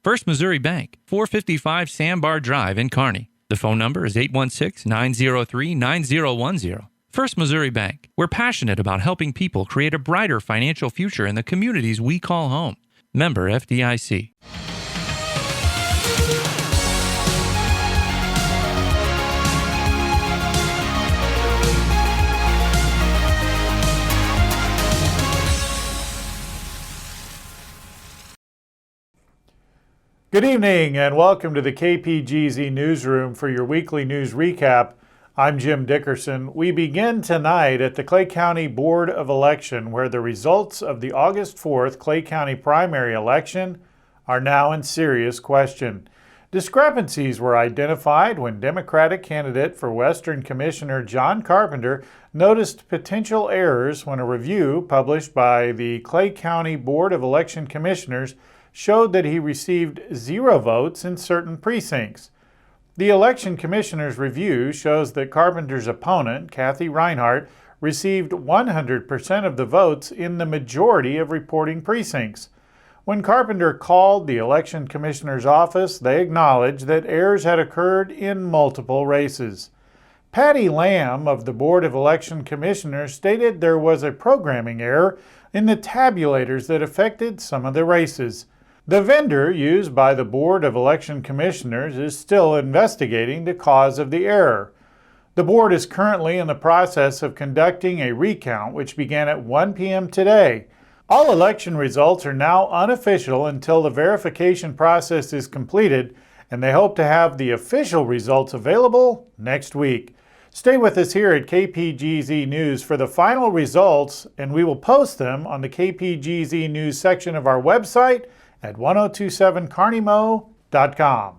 First Missouri Bank, 455 Sandbar Drive in Kearney. The phone number is 816-903-9010. First Missouri Bank. We're passionate about helping people create a brighter financial future in the communities we call home. Member FDIC. Good evening and welcome to the KPGZ Newsroom for your weekly news recap. I'm Jim Dickerson. We begin tonight at the Clay County Board of Election, where the results of the August 4th Clay County primary election are now in serious question. Discrepancies were identified when Democratic candidate for Western Commissioner John Carpenter noticed potential errors when a review published by the Clay County Board of Election Commissioners showed that he received 0 votes in certain precincts. The Election Commissioner's review shows that Carpenter's opponent, Kathy Reinhardt, received 100% of the votes in the majority of reporting precincts. When Carpenter called the Election Commissioner's office, they acknowledged that errors had occurred in multiple races. Patty Lamb of the Board of Election Commissioners stated there was a programming error in the tabulators that affected some of the races. The vendor used by the Board of Election Commissioners is still investigating the cause of the error. The board is currently in the process of conducting a recount, which began at 1 p.m. today. All election results are now unofficial until the verification process is completed, and they hope to have the official results available next week. Stay with us here at KPGZ News for the final results, and we will post them on the KPGZ News section of our website at 1027KMO.com.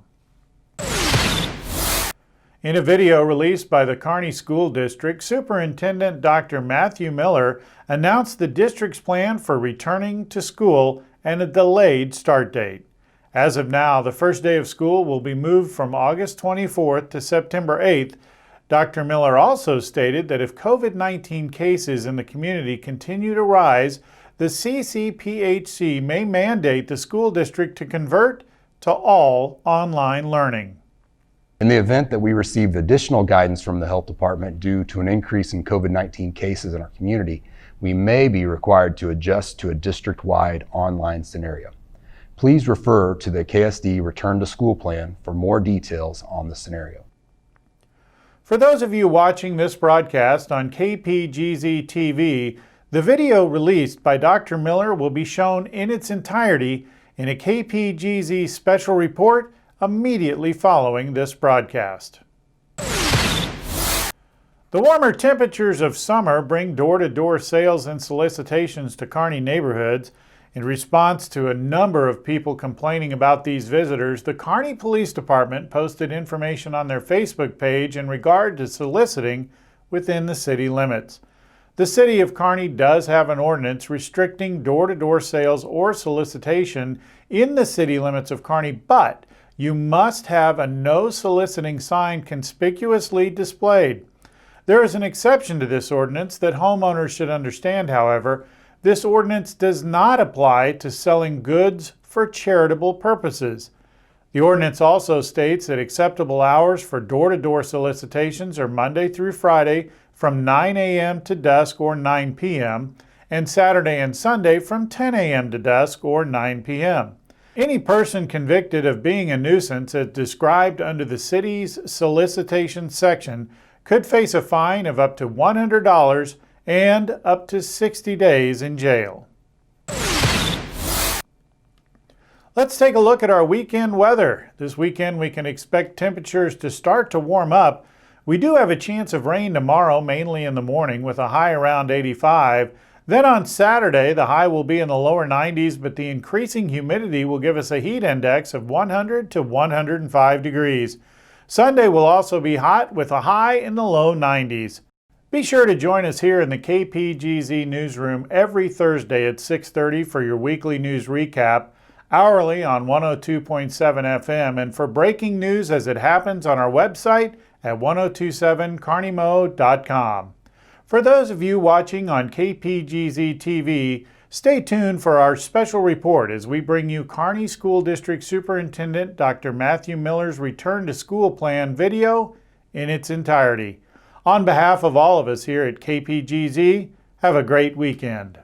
In a video released by the Kearney School District, Superintendent Dr. Matthew Miller announced the district's plan for returning to school and a delayed start date. As of now, the first day of school will be moved from August 24th to September 8th. Dr. Miller also stated that if COVID-19 cases in the community continue to rise, the CCPHC may mandate the school district to convert to all online learning. In the event that we received additional guidance from the health department due to an increase in COVID-19 cases in our community, we may be required to adjust to a district-wide online scenario. Please refer to the KSD Return to School Plan for more details on the scenario. For those of you watching this broadcast on KPGZ TV, the video released by Dr. Miller will be shown in its entirety in a KPGZ special report immediately following this broadcast. The warmer temperatures of summer bring door-to-door sales and solicitations to Kearney neighborhoods. In response to a number of people complaining about these visitors, the Kearney Police Department posted information on their Facebook page in regard to soliciting within the city limits. The City of Kearney does have an ordinance restricting door-to-door sales or solicitation in the city limits of Kearney, but you must have a no soliciting sign conspicuously displayed. There is an exception to this ordinance that homeowners should understand, however. This ordinance does not apply to selling goods for charitable purposes. The ordinance also states that acceptable hours for door-to-door solicitations are Monday through Friday from 9 a.m. to dusk or 9 p.m. and Saturday and Sunday from 10 a.m. to dusk or 9 p.m. Any person convicted of being a nuisance as described under the city's solicitation section could face a fine of up to $100 and up to 60 days in jail. Let's take a look at our weekend weather. This weekend we can expect temperatures to start to warm up. We do have a chance of rain tomorrow, mainly in the morning, with a high around 85. Then on Saturday, the high will be in the lower 90s, but the increasing humidity will give us a heat index of 100 to 105 degrees. Sunday will also be hot with a high in the low 90s. Be sure to join us here in the KPGZ newsroom every Thursday at 6:30 for your weekly news recap, hourly on 102.7 FM, and for breaking news as it happens on our website at 1027KMO.com. For those of you watching on KPGZ TV, Stay tuned for our special report as we bring you Kearney School District Superintendent Dr. Matthew Miller's Return to School Plan video in its entirety. On behalf of all of us here at KPGZ, have a great weekend.